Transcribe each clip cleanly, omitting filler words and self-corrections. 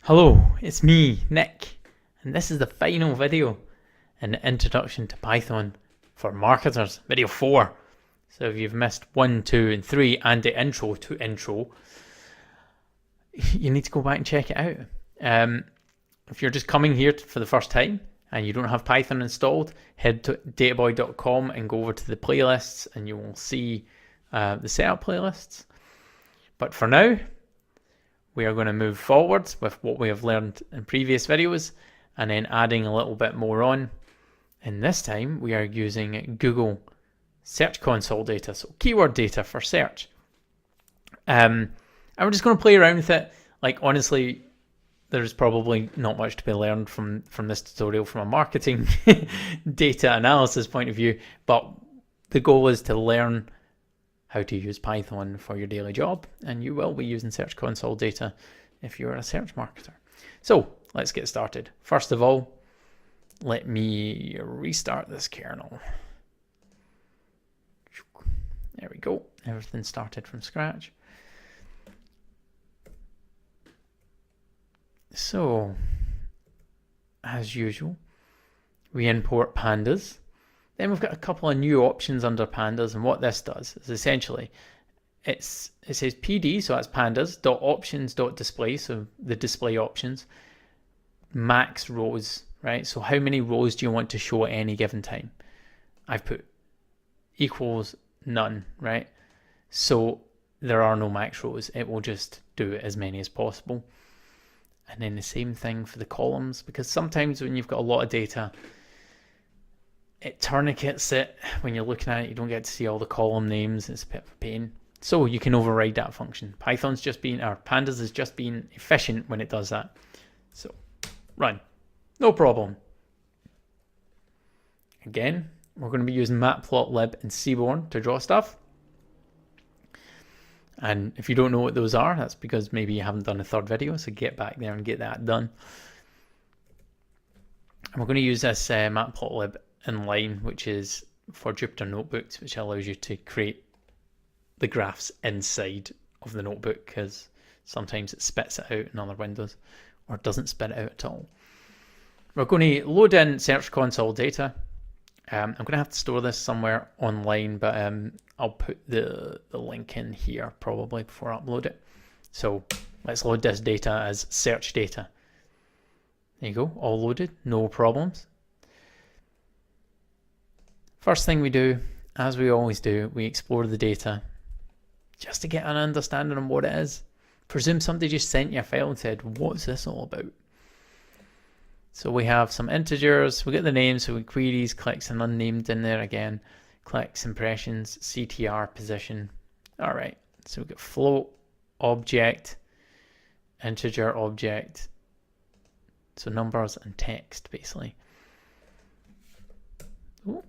Hello, it's me, Nick, and this is the final video in the Introduction to Python for Marketers, video 4. So if you've missed 1, 2, and 3 and the intro to intro, you need to go back and check it out. If you're just coming here for the first time and you don't have Python installed, head to DATABOI.com and go over to the playlists and you will see the setup playlists. But for now, we are going to move forwards with what we have learned in previous videos and then adding a little bit more on. And this time we are using Google Search Console data, so keyword data for search. And we're just going to play around with it. Like, honestly, there's probably not much to be learned from this tutorial from a marketing data analysis point of view, but the goal is to learn how to use Python for your daily job, and you will be using Search Console data if you're a search marketer. So let's get started. First of all, let me restart this kernel. There we go. Everything started from scratch. So, as usual, we import Pandas. Then we've got a couple of new options under Pandas, and what this does is essentially it says PD, so that's pandas.options.display, so the display options, max rows, right? So how many rows do you want to show at any given time? I've put equals none, right? So there are no max rows. It will just do as many as possible. And then the same thing for the columns, because sometimes when you've got a lot of data, it tourniquets it. When you're looking at it, you don't get to see all the column names. It's a bit of a pain. So you can override that function. Pandas is just being efficient when it does that. So run, no problem. Again, we're going to be using matplotlib and seaborn to draw stuff. And if you don't know what those are, that's because maybe you haven't done a third video. So get back there and get that done. And we're going to use this matplotlib inline, which is for Jupyter notebooks, which allows you to create the graphs inside of the notebook, because sometimes it spits it out in other windows or doesn't spit it out at all. We're going to load in Search Console data. I'm going to have to store this somewhere online, but I'll put the link in here probably before I upload it. So let's load this data as search data. There you go, all loaded, no problems. First thing we do, as we always do, we explore the data just to get an understanding of what it is. Presume somebody just sent you a file and said, what's this all about? So we have some integers, we get the names, so we queries, clicks, and unnamed in there again. Clicks, impressions, CTR, position. All right, so we get float, object, integer, object. So numbers and text, basically. Ooh.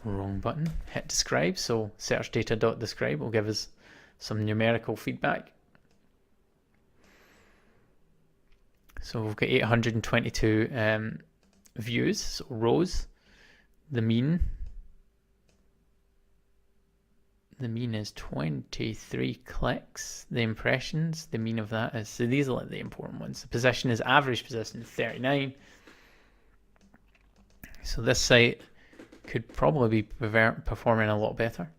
Wrong button. Hit describe, so search data.describe will give us some numerical feedback. So we've got 822 views, so rows. The mean is 23 clicks. The impressions, the mean of that is, so these are like the important ones. The position is average position 39. So this site could probably be performing a lot better.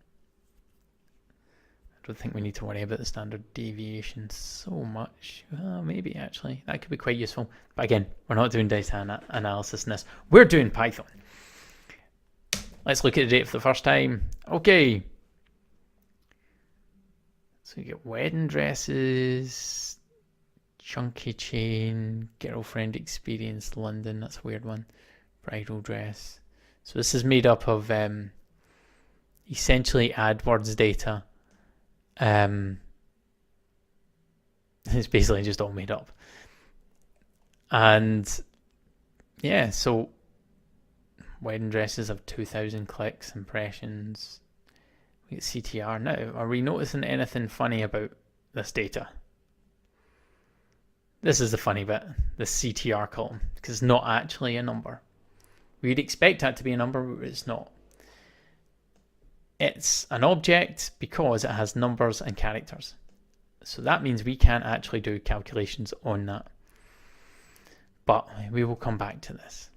I don't think we need to worry about the standard deviation so much. Well, maybe actually, that could be quite useful. But again, we're not doing data analysis in this. We're doing Python. Let's look at the data for the first time. Okay. So you get wedding dresses, chunky chain, girlfriend experience, London. That's a weird one. Bridal dress. So this is made up of essentially AdWords data. It's basically just all made up. And yeah, so wedding dresses have 2,000 clicks, impressions. We get CTR. Now, are we noticing anything funny about this data? This is the funny bit, the CTR column, because it's not actually a number. We'd expect that to be a number, but it's not. It's an object because it has numbers and characters. So that means we can't actually do calculations on that. but we will come back to this.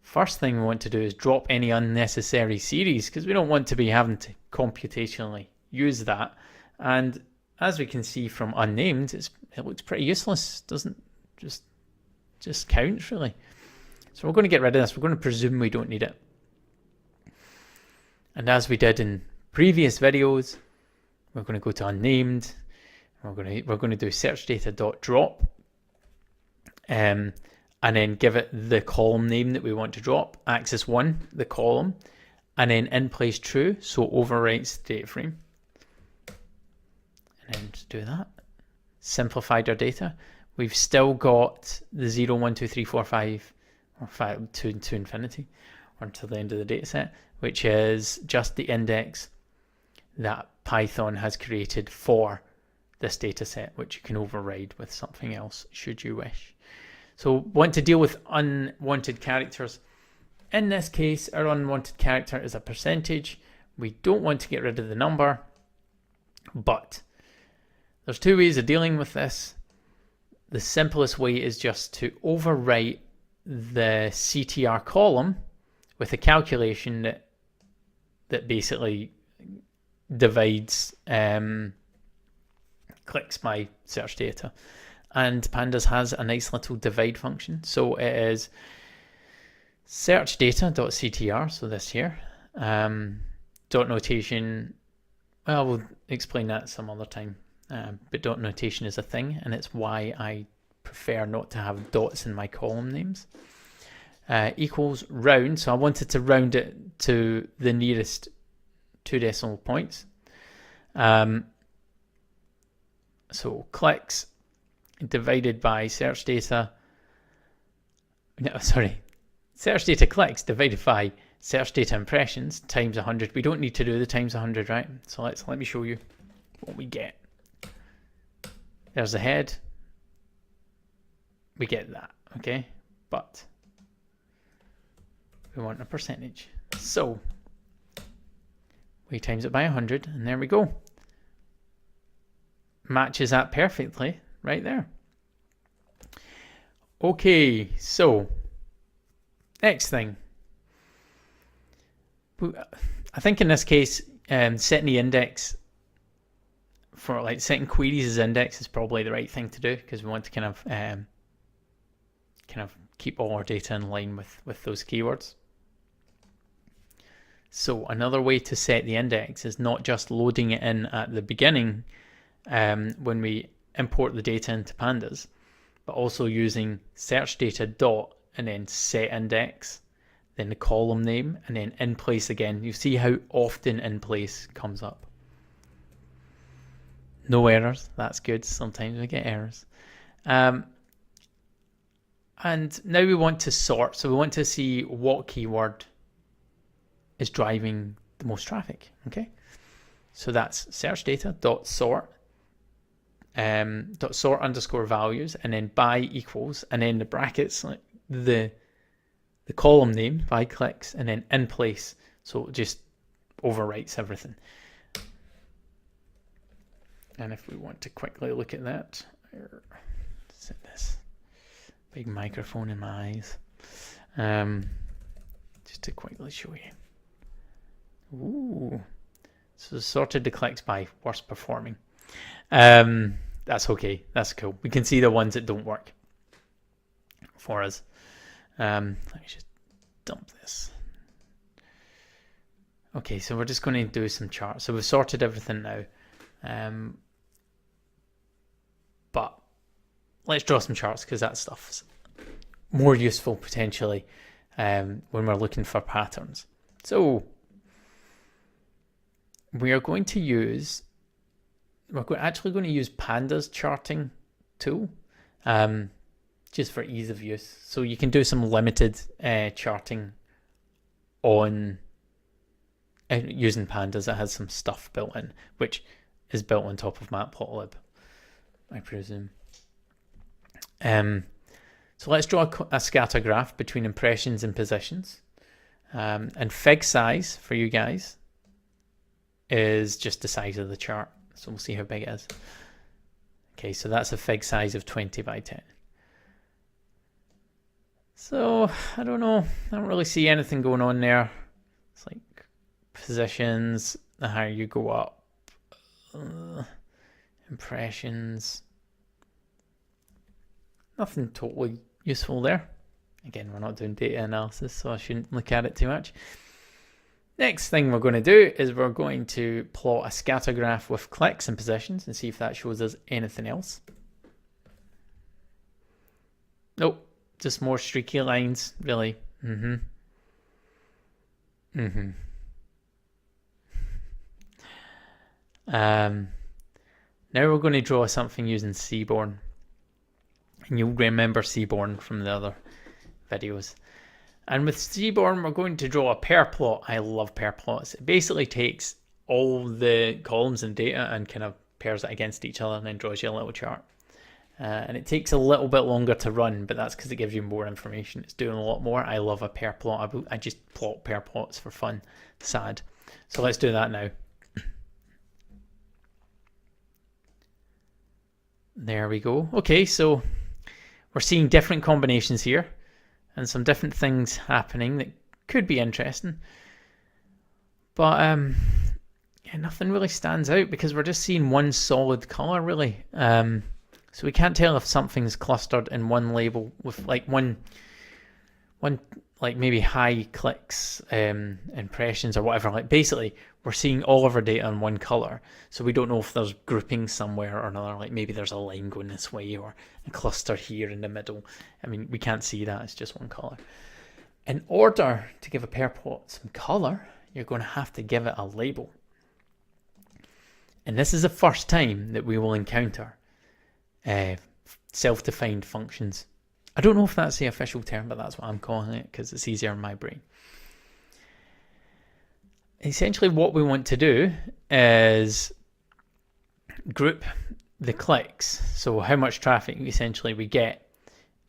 First thing we want to do is drop any unnecessary series, because we don't want to be having to computationally use that. And as we can see from unnamed, it looks pretty useless. Doesn't just counts really. So we're going to get rid of this. We're going to presume we don't need it. And as we did in previous videos, we're going to go to unnamed. We're going to do search data.drop, and then give it the column name that we want to drop, axis 1, the column, and then in place true, so overwrites the data frame. And then just do that. Simplified our data. We've still got the 0, 1, 2, 3, 4, 5, or 5 to infinity, or until the end of the data set, which is just the index that Python has created for this data set, which you can override with something else should you wish. So want to deal with unwanted characters. In this case, our unwanted character is a percentage. We don't want to get rid of the number, but there's two ways of dealing with this. The simplest way is just to overwrite the CTR column with a calculation that basically divides clicks by search data. And Pandas has a nice little divide function. So it is search data.ctr, so this here, dot notation. Well, we'll explain that some other time. But dot notation is a thing, and it's why I prefer not to have dots in my column names. Equals round, so I wanted to round it to the nearest 2 decimal points. So clicks divided by search data. No, sorry, search data clicks divided by search data impressions times 100. We don't need to do the times 100, right? So let me show you what we get. There's the head. We get that, okay? But we want a percentage. So we times it by 100, and there we go. Matches that perfectly right there. Okay, so next thing. I think in this case, setting the index for like setting queries as index is probably the right thing to do, because we want to kind of keep all our data in line with those keywords. So another way to set the index is not just loading it in at the beginning when we import the data into Pandas, but also using search data dot and then set index, then the column name, and then in place again. You see how often in place comes up. No errors, that's good. Sometimes we get errors. And now we want to sort. So we want to see what keyword is driving the most traffic. Okay, so that's search data dot sort underscore values, and then by equals, and then the brackets, like the column name by clicks, and then in place. So it just overwrites everything. And if we want to quickly look at that, set this big microphone in my eyes, just to quickly show you. Ooh, so sorted the clicks by worst performing. That's okay. That's cool. We can see the ones that don't work for us. Let me just dump this. Okay, so we're just going to do some charts. So we've sorted everything now. But let's draw some charts, because that stuff's more useful potentially when we're looking for patterns. So we are going to use, actually going to use Pandas charting tool, just for ease of use. So you can do some limited charting on using Pandas that has some stuff built in, which is built on top of Matplotlib, I presume. So let's draw a scatter graph between impressions and positions. And fig size for you guys is just the size of the chart. So we'll see how big it is. Okay, so that's a fig size of 20 by 10. So I don't know. I don't really see anything going on there. It's like positions, the higher you go up, impressions. Nothing totally useful there. Again, we're not doing data analysis, so I shouldn't look at it too much. Next thing we're going to do is we're going to plot a scatter graph with clicks and positions and see if that shows us anything else. Nope, just more streaky lines, really. Now we're going to draw something using Seaborn. And you'll remember Seaborn from the other videos. And with Seaborn, we're going to draw a pair plot. I love pair plots. It basically takes all the columns and data and kind of pairs it against each other and then draws you a little chart. And it takes a little bit longer to run, but that's because it gives you more information. It's doing a lot more. I love a pair plot. I just plot pair plots for fun. Sad. So let's do that now. There we go. Okay, so we're seeing different combinations here and some different things happening that could be interesting. But yeah, nothing really stands out because we're just seeing one solid color really. So we can't tell if something's clustered in one label with like one like maybe high clicks, impressions or whatever. Like basically we're seeing all of our data in one color. So we don't know if there's grouping somewhere or another, like maybe there's a line going this way or a cluster here in the middle. I mean, we can't see that, it's just one color. In order to give a pair plot some color, you're going to have to give it a label. And this is the first time that we will encounter self-defined functions. I don't know if that's the official term, but that's what I'm calling it because it's easier in my brain. Essentially what we want to do is group the clicks, so how much traffic essentially we get,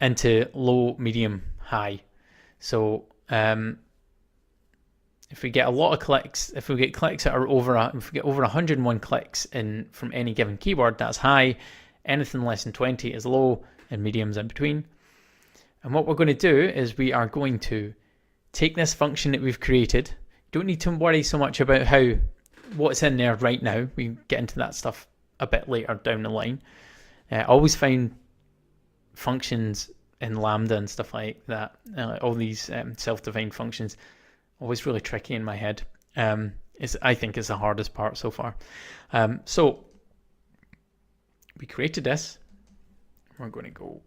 into low, medium, high. So if we get a lot of clicks, if we get clicks that are if we get over 101 clicks from any given keyword, that's high. Anything less than 20 is low, and medium's in between. And what we're going to do is we are going to take this function that we've created. Don't need to worry so much about what's in there right now. We get into that stuff a bit later down the line. I always find functions in Lambda and stuff like that, all these self-defined functions, always really tricky in my head. I think it's the hardest part so far. So we created this. We're going to go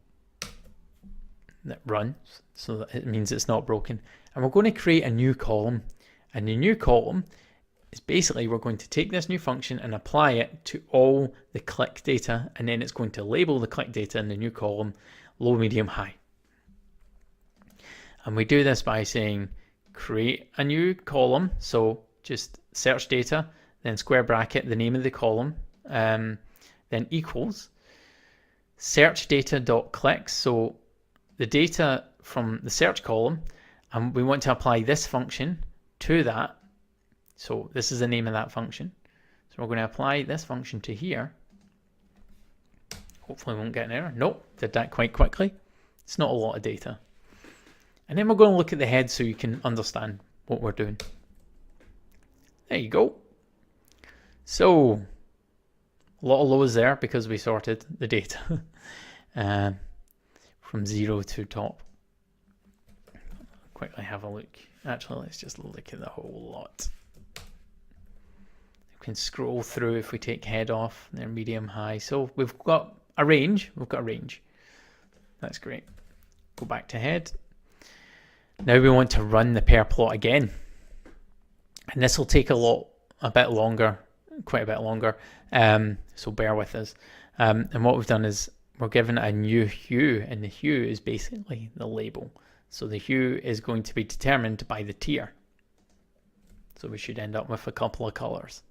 that runs, so that it means it's not broken. And we're going to create a new column. And the new column is basically we're going to take this new function and apply it to all the click data, and then it's going to label the click data in the new column low, medium, high. And we do this by saying create a new column, so just search data, then square bracket the name of the column, then equals search data.clicks, so the data from the search column, and we want to apply this function to that. So this is the name of that function. So we're going to apply this function to here. Hopefully we won't get an error. Nope, did that quite quickly. It's not a lot of data. And then we're going to look at the head so you can understand what we're doing. There you go. So a lot of lows there because we sorted the data from 0 to top. Quickly have a look. Actually, let's just look at the whole lot. We can scroll through if we take head off, then medium, high. So we've got a range. That's great. Go back to head. Now we want to run the pair plot again. And this will take quite a bit longer. So bear with us. And what we've done is we're given a new hue, and the hue is basically the label. So the hue is going to be determined by the tier. So we should end up with a couple of colors.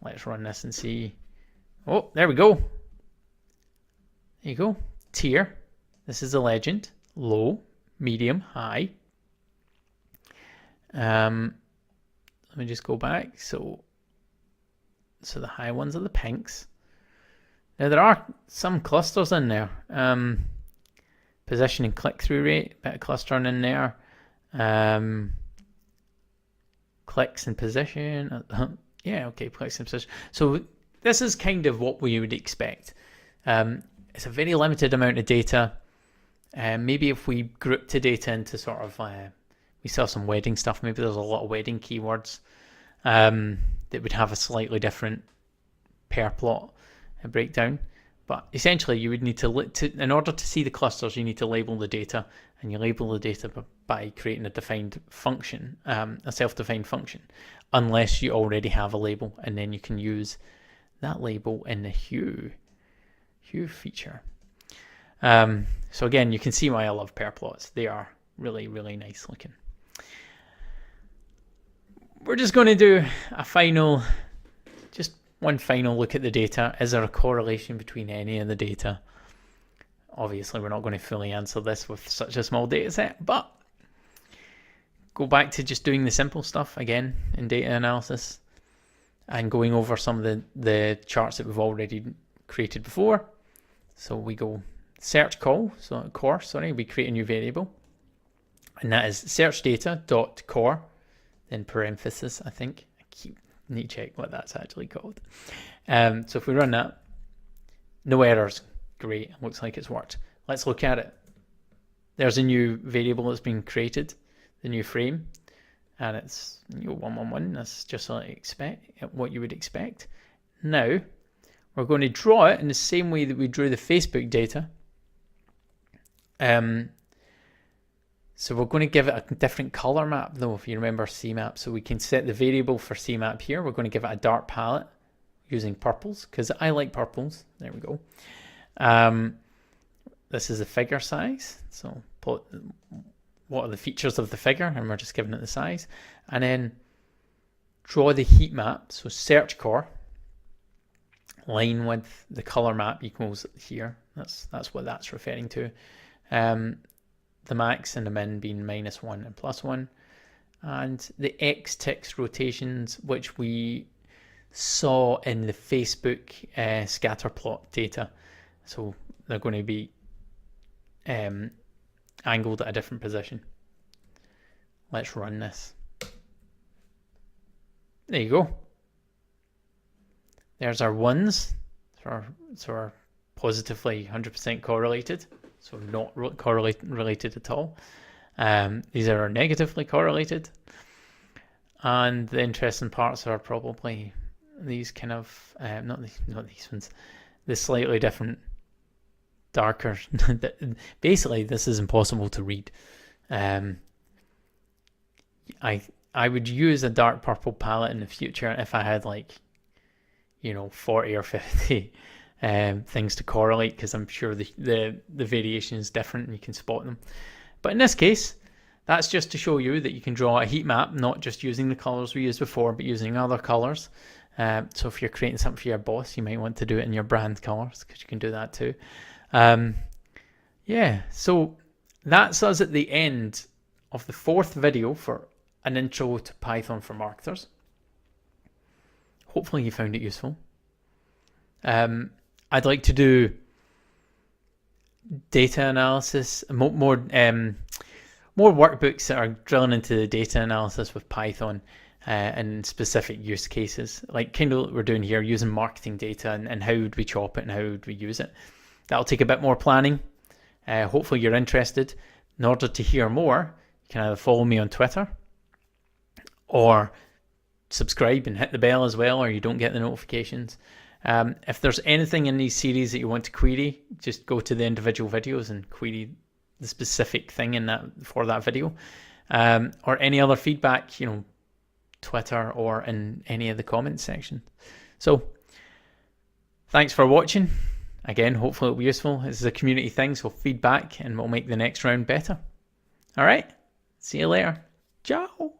Let's run this and see. Oh, there we go. There you go. Tier. This is the legend. Low, medium, high. Let me just go back. So the high ones are the pinks. Now there are some clusters in there. Position and click-through rate, bit of clustering in there. Clicks and position. Yeah, okay, clicks and position. So this is kind of what we would expect. It's a very limited amount of data. Maybe if we group the data into sort of, we saw some wedding stuff, maybe there's a lot of wedding keywords that would have a slightly different per plot breakdown. But essentially you would need to, in order to see the clusters, you need to label the data, and you label the data by creating a defined function, a self-defined function, unless you already have a label, and then you can use that label in the hue feature. So again, you can see why I love pair plots. They are really, really nice looking. We're just going to do just one final look at the data. Is there a correlation between any of the data? Obviously, we're not going to fully answer this with such a small data set, but go back to just doing the simple stuff again in data analysis and going over some of the charts that we've already created before. So we go search core, we create a new variable, and that is search data.core, then parenthesis, I think. Need to check what that's actually called. So if we run that, no errors. Great, looks like it's worked. Let's look at it. There's a new variable that's been created, the new frame, and it's 111. That's just like what you would expect. Now we're going to draw it in the same way that we drew the Facebook data. So we're going to give it a different color map though, if you remember CMap. So we can set the variable for CMap here. We're going to give it a dark palette using purples, because I like purples. There we go. This is the figure size. So what are the features of the figure? And we're just giving it the size. And then draw the heat map. So search core, line width, the color map equals here. That's what that's referring to. The max and the min being -1 and +1, and the X ticks rotations, which we saw in the Facebook scatter plot data. So they're going to be angled at a different position. Let's run this. There you go. There's our ones. So our positively 100% correlated. So not related at all. These are negatively correlated. And the interesting parts are probably these kind of, not these ones, the slightly different, darker. Basically, this is impossible to read. I would use a dark purple palette in the future if I had 40 or 50 things to correlate, because I'm sure the variation is different and you can spot them. But in this case, that's just to show you that you can draw a heat map, not just using the colors we used before, but using other colors. So if you're creating something for your boss, you might want to do it in your brand colors, because you can do that too. Yeah, so that's us at the end of the 4th video for an intro to Python for marketers. Hopefully you found it useful. I'd like to do data analysis, more workbooks that are drilling into the data analysis with Python and specific use cases, like kind of what we're doing here, using marketing data and how would we chop it and how would we use it. That'll take a bit more planning. Hopefully you're interested. In order to hear more, you can either follow me on Twitter or subscribe and hit the bell as well, or you don't get the notifications. If there's anything in these series that you want to query, just go to the individual videos and query the specific thing in that for that video, or any other feedback, Twitter or in any of the comments section. So thanks for watching. Again, hopefully it'll be useful. This is a community thing, so feedback and we'll make the next round better. All right, see you later. Ciao.